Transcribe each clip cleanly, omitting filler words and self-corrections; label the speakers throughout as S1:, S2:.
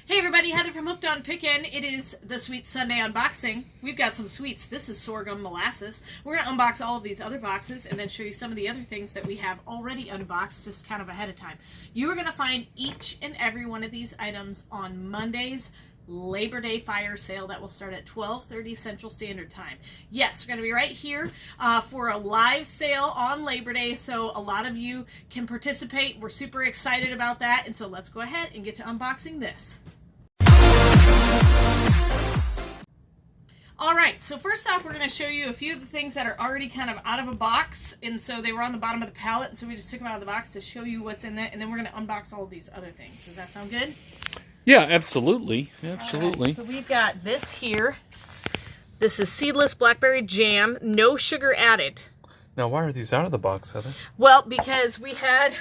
S1: Hey everybody, Heather from Hooked on Pickin. It is the Sweet Sunday unboxing. We've got some sweets. This is sorghum molasses. We're going to unbox all of these other boxes and then show you some of the other things that we have already unboxed just kind of ahead of time. You are going to find each and every one of these items on Monday's Labor Day fire sale that will start at 12:30 Central Standard Time. Yes, we're going to be right here for a live sale on Labor Day, so a lot of you can participate. We're super excited about that, and so let's go ahead and get to unboxing this. All right, so first off, we're going to show you a few of the things that are already kind of out of a box, and so they were on the bottom of the pallet, and so we just took them out of the box to show you what's in there, and then we're going to unbox all of these other things. Does that sound good?
S2: Yeah, absolutely. Absolutely.
S1: Right, so we've got this here. This is seedless blackberry jam, no sugar added.
S2: Now, why are these out of the box, Heather?
S1: Well, because we had,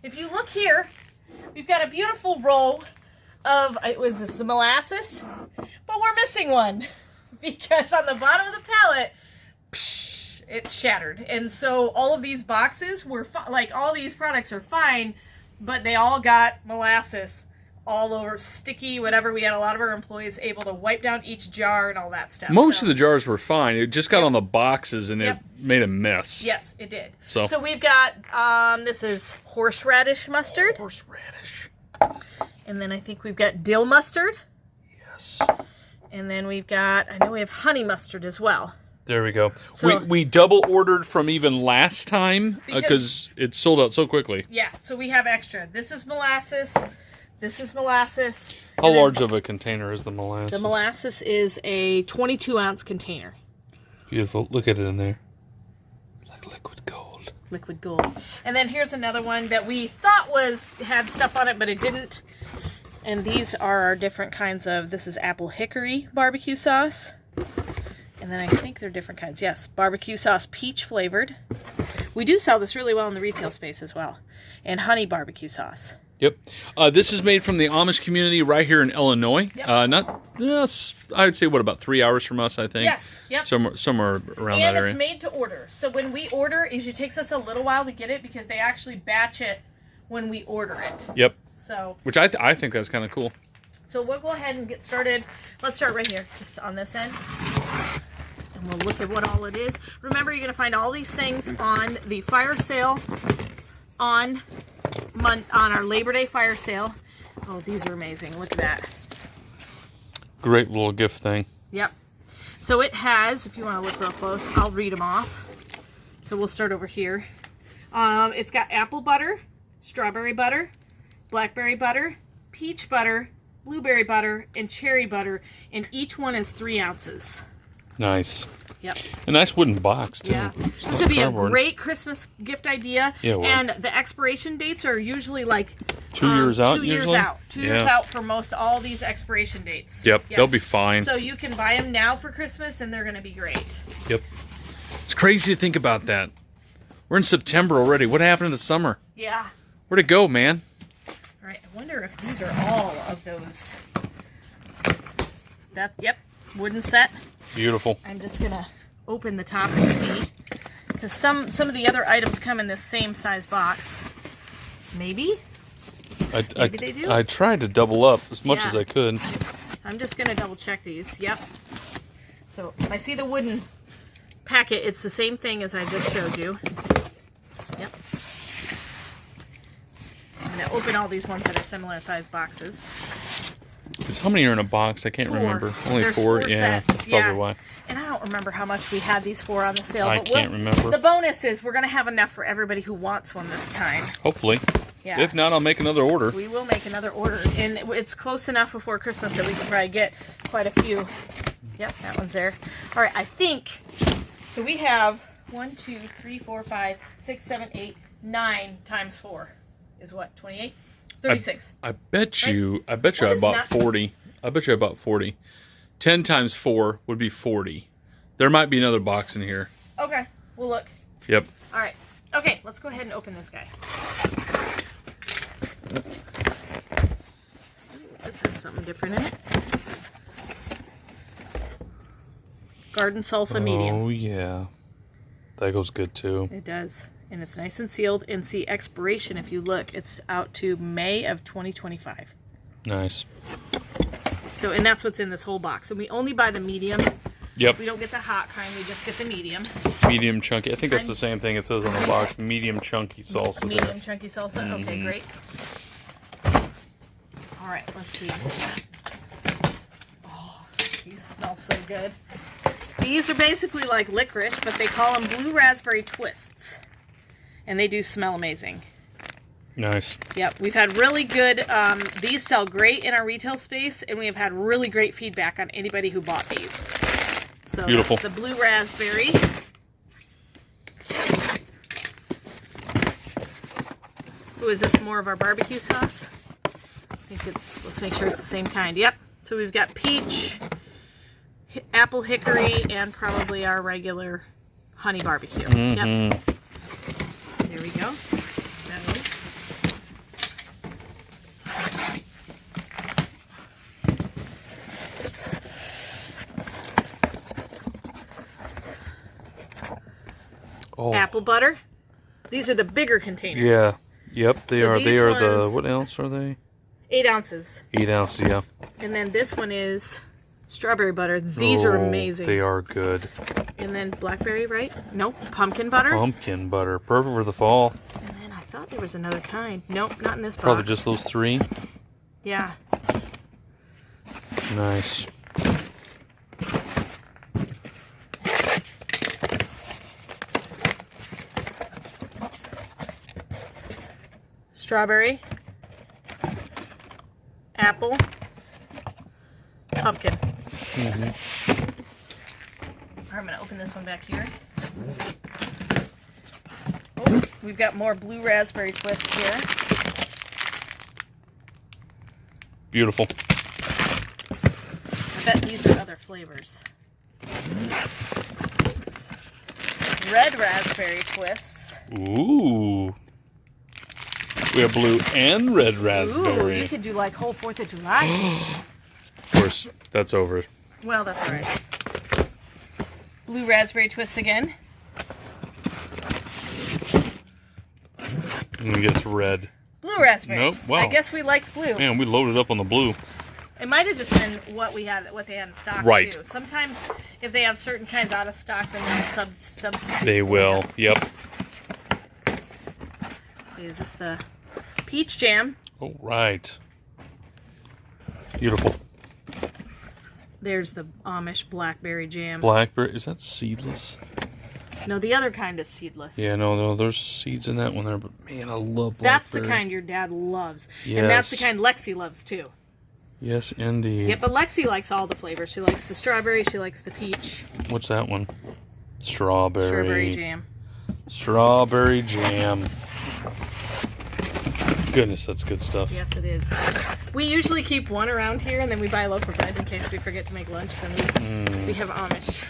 S1: if you look here, we've got a beautiful row of, was this the molasses? But we're missing one because on the bottom of the pallet, it shattered. And so all of these boxes were, like all these products are fine, but they all got molasses all over, sticky, whatever. We had a lot of our employees able to wipe down each jar and all that stuff.
S2: Most of the jars were fine. It just got on the boxes and it made a mess.
S1: Yes, it did.
S2: So
S1: we've got, this is horseradish mustard.
S2: Horseradish.
S1: And then I think we've got dill mustard.
S2: Yes.
S1: And then we've got, I know we have honey mustard as well.
S2: There we go.
S1: So,
S2: we double ordered from even last time because it sold out so quickly.
S1: Yeah, so we have extra. This is molasses. This is molasses.
S2: How large of a container is the molasses?
S1: The molasses is a 22-ounce container.
S2: Beautiful. Look at it in there. Like liquid gold.
S1: Liquid gold. And then here's another one that we thought had stuff on it, but it didn't. And these are our different kinds of, this is apple hickory barbecue sauce. And then I think they're different kinds. Yes, barbecue sauce peach flavored. We do sell this really well in the retail space as well. And honey barbecue sauce.
S2: Yep. This is made from the Amish community right here in Illinois.
S1: Yep.
S2: I would say, what, about 3 hours from us, I think?
S1: Yes. Yep.
S2: Somewhere around that area.
S1: And it's made to order. So when we order, it usually takes us a little while to get it because they actually batch it when we order it.
S2: Yep.
S1: So,
S2: which I think that's kind of cool.
S1: So we'll go ahead and get started. Let's start right here, just on this end. And we'll look at what all it is. Remember, you're going to find all these things on the fire sale on our Labor Day fire sale. Oh, these are amazing. Look at that.
S2: Great little gift thing.
S1: Yep. So it has, if you want to look real close, I'll read them off. So we'll start over here. It's got apple butter, strawberry butter, blackberry butter, peach butter, blueberry butter, and cherry butter, and each one is 3 ounces.
S2: Nice.
S1: Yep.
S2: A nice wooden box, too.
S1: Yeah. This would be a great Christmas gift idea.
S2: Yeah, well.
S1: And the expiration dates are usually like
S2: 2 years out.
S1: 2 years out. 2 years out for most all these expiration dates.
S2: Yep. They'll be fine.
S1: So you can buy them now for Christmas, and they're going to be great.
S2: Yep. It's crazy to think about that. We're in September already. What happened in the summer?
S1: Yeah.
S2: Where'd it go, man?
S1: All right. I wonder if these are all of those. Yep. Wooden set.
S2: Beautiful.
S1: I'm just gonna open the top and see, because some of the other items come in this same size box. Maybe they do.
S2: I tried to double up as much as I could.
S1: I'm just gonna double check these. Yep. So if I see the wooden packet, it's the same thing as I just showed you. Yep. I'm gonna open all these ones that are similar size boxes.
S2: Because how many are in a box? I can't remember. Only
S1: There's
S2: 4.
S1: four
S2: Yeah,
S1: sets.
S2: that's probably why.
S1: And I don't remember how much we had these for on the sale.
S2: I can't remember.
S1: The bonus is we're going to have enough for everybody who wants one this time.
S2: Hopefully.
S1: Yeah.
S2: If not, I'll make another order.
S1: We will make another order. And it's close enough before Christmas that we can probably get quite a few. Yep, that one's there. All right, I think. So we have 1, 2, 3, 4, 5, 6, 7, 8, 9 times 4 is what? 28? 36.
S2: I bet you I bought 40. I bet you I bought 40. 10 times 4 would be 40. There might be another box in here.
S1: Okay, we'll look.
S2: Yep.
S1: All right. Okay, let's go ahead and open this guy. This has something different in it. Garden salsa medium.
S2: Oh, yeah. That goes good, too.
S1: It does. And it's nice and sealed. And see, expiration, if you look, it's out to May of 2025.
S2: Nice.
S1: So, and that's what's in this whole box. And we only buy the medium.
S2: Yep.
S1: We don't get the hot kind. We just get the medium.
S2: Medium chunky. I think that's the same thing it says on the box. Medium chunky salsa.
S1: Medium chunky salsa. Okay, great. All right, let's see. Oh, these smell so good. These are basically like licorice, but they call them blue raspberry twists. And they do smell amazing.
S2: Nice.
S1: Yep, we've had really good, these sell great in our retail space, and we have had really great feedback on anybody who bought these. So
S2: beautiful.
S1: That's the blue raspberry. Ooh, is this more of our barbecue sauce? I think it's, let's make sure it's the same kind. Yep. So we've got peach, apple hickory, and probably our regular honey barbecue. Yep. There we go. That is.
S2: Oh.
S1: Apple butter. These are the bigger containers.
S2: Yeah. Yep, they are. They are the, what ounce are they?
S1: 8 ounces.
S2: 8 ounces, yeah.
S1: And then this one is strawberry butter. These are amazing.
S2: They are good.
S1: And then blackberry, right? Nope. Pumpkin butter.
S2: Pumpkin butter. Perfect for the fall.
S1: And then I thought there was another kind. Nope, not in this box.
S2: Probably just those 3.
S1: Yeah.
S2: Nice.
S1: Strawberry, apple, pumpkin. I'm going to open this one back here. Oh, we've got more blue raspberry twists here.
S2: Beautiful.
S1: I bet these are other flavors. Red raspberry twists.
S2: Ooh. We have blue and red raspberry.
S1: Ooh, you could do like whole 4th of July.
S2: Of course, that's over.
S1: Well, that's all right. Blue raspberry twists again.
S2: And we get red.
S1: Blue raspberry.
S2: Nope. Wow.
S1: I guess we liked blue.
S2: Man, we loaded up on the blue.
S1: It might have just been what they had in stock.
S2: Right.
S1: Too. Sometimes, if they have certain kinds out of stock, then they'll substitute.
S2: They will. Yep.
S1: Is this the peach jam?
S2: All right. Beautiful.
S1: There's the Amish blackberry jam.
S2: Blackberry. Is that seedless?
S1: No, the other kind is seedless.
S2: Yeah, no, there's seeds in that one there, but man, I love blackberry.
S1: That's the kind your dad loves.
S2: Yes.
S1: And that's the kind Lexi loves too.
S2: Yes, indeed.
S1: Yeah, but Lexi likes all the flavors. She likes the strawberry, she likes the peach.
S2: What's that one? Strawberry.
S1: Strawberry jam.
S2: Strawberry jam. Goodness, that's good stuff.
S1: Yes, it is. We usually keep one around here, and then we buy loaf of bread in case we forget to make lunch. Then we have Amish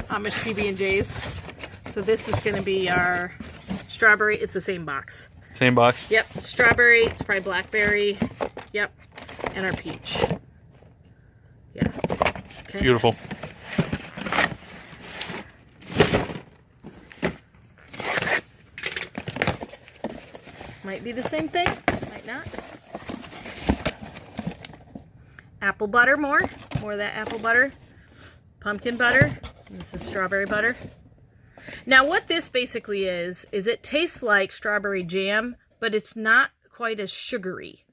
S1: PB&Js. So this is going to be our strawberry. It's the same box.
S2: Same box?
S1: Yep. Strawberry. It's probably blackberry. Yep. And our peach. Yeah. Okay.
S2: Beautiful.
S1: Might be the same thing. Might not. Apple butter more. More of that apple butter. Pumpkin butter. This is strawberry butter. Now what this basically is it tastes like strawberry jam, but it's not quite as sugary.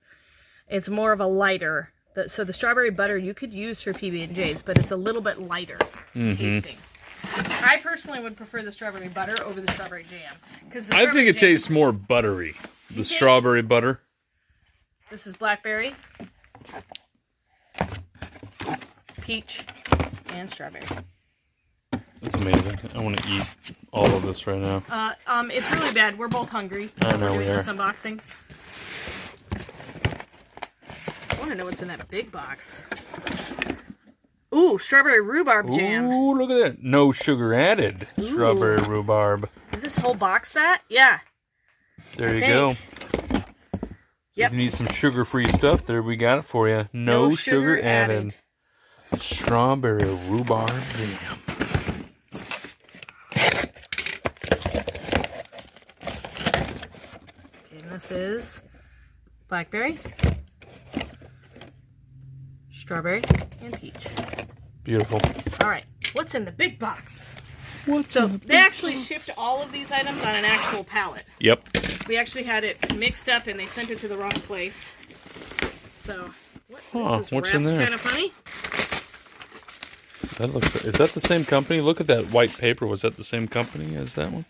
S1: It's more of a lighter. So the strawberry butter you could use for PB&Js, but it's a little bit lighter tasting. I personally would prefer the strawberry butter over the strawberry jam.
S2: I think it tastes more buttery. The strawberry butter.
S1: This is blackberry, peach, and strawberry.
S2: That's amazing. I want to eat all of this right now.
S1: It's really bad. We're both hungry.
S2: I know
S1: we're doing
S2: we are.
S1: this unboxing. I want to know what's in that big box. Ooh, strawberry rhubarb jam.
S2: Ooh, look at that. No sugar added.
S1: Ooh.
S2: Strawberry rhubarb.
S1: Is this whole box that? Yeah.
S2: There you go.
S1: Yep.
S2: If you need some sugar-free stuff, there we got it for you. No sugar added. Strawberry rhubarb jam.
S1: Okay, and this is blackberry. strawberry, and peach.
S2: Beautiful.
S1: All right, what's in the big box? So they actually shipped all of these items on an actual pallet.
S2: Yep.
S1: We actually had it mixed up and they sent it to the wrong place. So,
S2: what's in there?
S1: Kind of funny.
S2: That looks. Is that the same company? Look at that white paper. Was that the same company as that one?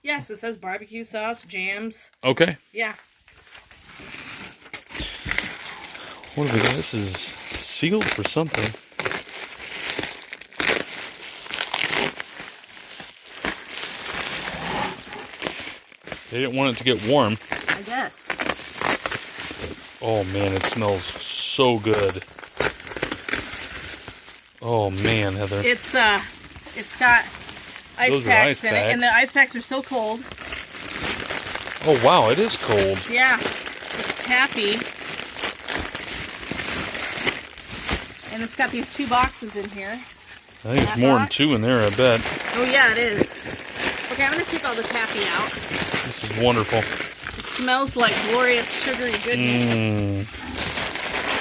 S1: Yes, it says barbecue sauce, jams.
S2: Okay.
S1: Yeah.
S2: What do we got? This is sealed for something. They didn't want it to get warm.
S1: I guess.
S2: Oh man, it smells so good. Oh man, Heather.
S1: It's got ice packs in it, and the ice packs are still cold.
S2: Oh wow, it is cold.
S1: Yeah, it's taffy. And it's got these 2 boxes in here.
S2: I think it's more than 2 in there, I bet.
S1: Oh yeah, it is. Okay, I'm gonna take all the taffy out.
S2: This is wonderful.
S1: It smells like glorious sugary goodness.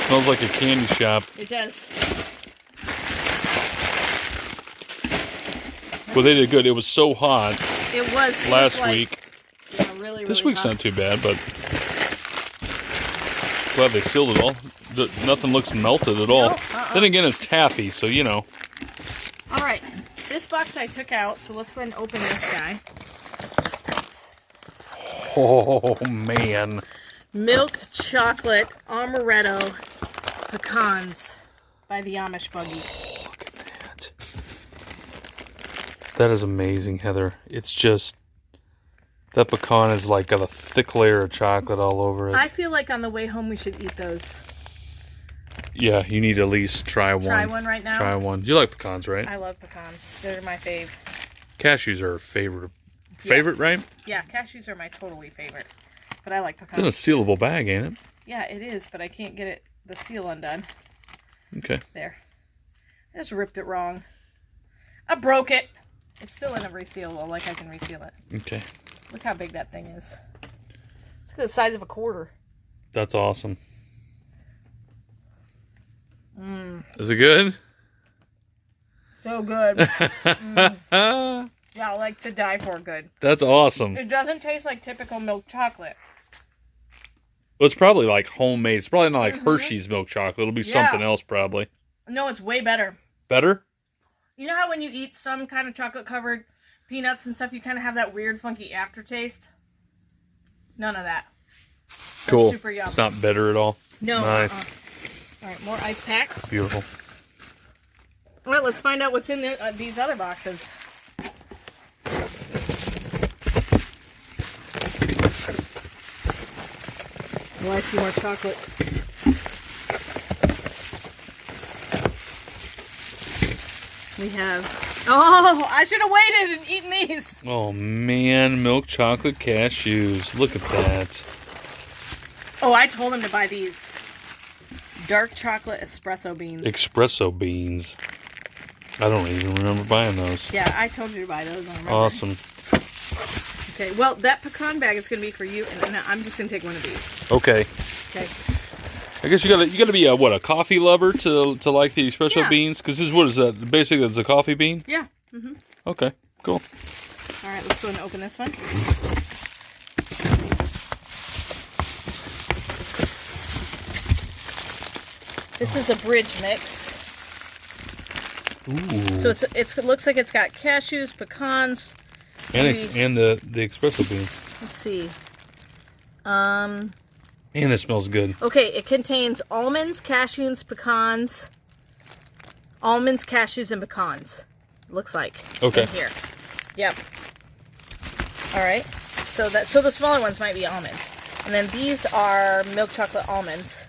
S2: Smells like a candy shop.
S1: It does.
S2: Well, they did good. It was so hot.
S1: It was
S2: last week.
S1: Yeah, really
S2: this week's
S1: hot.
S2: not too bad, but glad they sealed it all. Nothing looks melted at all.
S1: No,
S2: Then again, it's taffy, so you know.
S1: All right, this box I took out, so let's go ahead and open this guy.
S2: Oh man!
S1: Milk chocolate amaretto pecans by the Amish buggy.
S2: Look at that. That is amazing, Heather. It's just that pecan is like got a thick layer of chocolate all over it.
S1: I feel like on the way home we should eat those.
S2: Yeah, you need to at least try one.
S1: Try one right now?
S2: Try one. You like pecans, right?
S1: I love pecans. They're my fave.
S2: Cashews are a favorite. Favorite,
S1: Yes.
S2: right?
S1: Yeah, cashews are my totally favorite. But I like pecans.
S2: It's in a sealable bag, ain't it?
S1: Yeah, it is, but I can't get the seal undone.
S2: Okay.
S1: There. I just ripped it wrong. I broke it. It's still in a resealable, like I can reseal it.
S2: Okay.
S1: Look how big that thing is. It's the size of a quarter.
S2: That's awesome. Is it good?
S1: So good. Yeah, like to die for good.
S2: That's awesome.
S1: It doesn't taste like typical milk chocolate.
S2: Well, it's probably like homemade. It's probably not like Hershey's milk chocolate. It'll be something else probably.
S1: No, it's way better.
S2: Better?
S1: You know how when you eat some kind of chocolate-covered peanuts and stuff, you kind of have that weird, funky aftertaste? None of that.
S2: Cool.
S1: Super yum.
S2: It's not bitter at all.
S1: No.
S2: Nice.
S1: All right, more ice packs.
S2: Beautiful.
S1: All right, let's find out what's in these other boxes. Oh, I see more chocolates. We have... Oh, I should have waited and eaten these.
S2: Oh, man. Milk chocolate cashews. Look at that.
S1: Oh, I told him to buy these. Dark chocolate espresso beans.
S2: Espresso beans. I don't even remember buying those.
S1: Yeah, I told you to buy those. I remember.
S2: Awesome.
S1: Okay, well, that pecan bag is going to be for you, and I'm just going to take one of these.
S2: Okay.
S1: Okay.
S2: I guess you gotta be a coffee lover to like the espresso beans, because this is what is that? Basically, it's a coffee bean.
S1: Yeah. Mm-hmm.
S2: Okay. Cool.
S1: All right, let's go ahead and open this one. This is a bridge mix.
S2: Ooh.
S1: So it looks like it's got cashews, pecans,
S2: And the espresso beans.
S1: let's see.
S2: And it smells good.
S1: Okay, it contains almonds, cashews, pecans. Almonds, cashews, and pecans. Looks like.
S2: Okay.
S1: In here. Yep. All right. So the smaller ones might be almonds. And then these are milk chocolate almonds.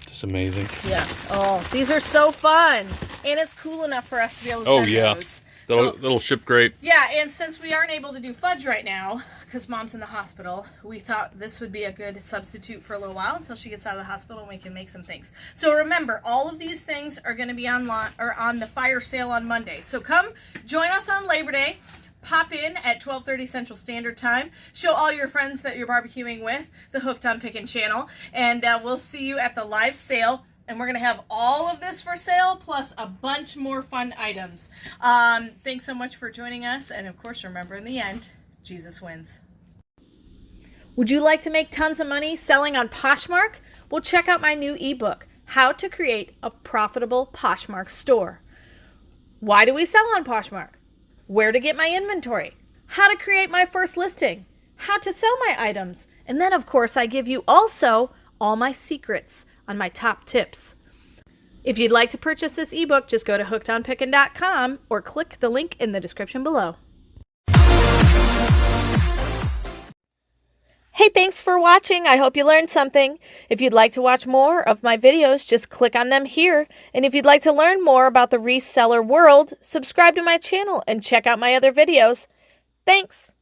S2: It's amazing.
S1: Yeah. Oh, these are so fun. And it's cool enough for us to be able to send those.
S2: That'll ship great.
S1: Yeah, and since we aren't able to do fudge right now, because Mom's in the hospital, we thought this would be a good substitute for a little while until she gets out of the hospital and we can make some things. So remember, all of these things are going to be on the fire sale on Monday. So come join us on Labor Day. Pop in at 12:30 Central Standard Time. Show all your friends that you're barbecuing with the Hooked on Pickin channel. And we'll see you at the live sale And we're going to have all of this for sale, plus a bunch more fun items. Thanks so much for joining us. And of course, remember, in the end, Jesus wins. Would you like to make tons of money selling on Poshmark? Well, check out my new ebook, How to Create a Profitable Poshmark Store. Why do we sell on Poshmark? Where to get my inventory? How to create my first listing? How to sell my items? And then, of course, I give you also all my secrets on my top tips. If you'd like to purchase this ebook, just go to hookedonpickin.com or click the link in the description below. Hey, thanks for watching. I hope you learned something. If you'd like to watch more of my videos, just click on them here. And if you'd like to learn more about the reseller world, subscribe to my channel and check out my other videos. Thanks.